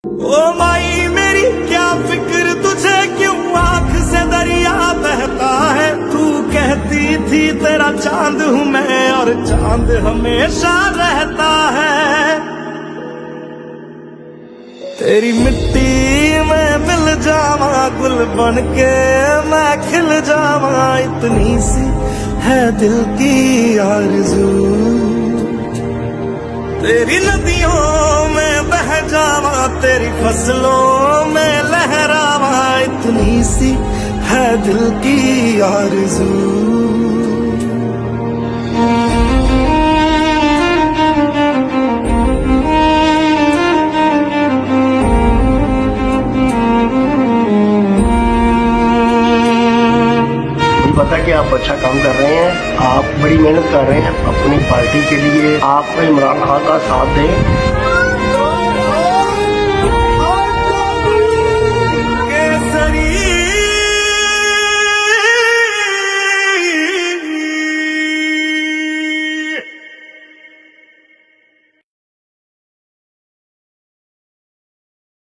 ओ माई मेरी क्या फिक्र तुझे, क्यों आंख से दरिया बहता है। तू कहती थी तेरा चांद हूँ मैं, और चांद हमेशा रहता है। तेरी मिट्टी में मिल जावा, गुल बन के मैं खिल जावा। इतनी सी है दिल की आरज़ू, तेरी नदियों में बह जावा, तेरी फसलों में लहरावा। इतनी सी है दिल की आरज़ू। पता है कि आप अच्छा काम कर रहे हैं, आप बड़ी मेहनत कर रहे हैं अपनी पार्टी के लिए। आप इमरान खान का साथ दें।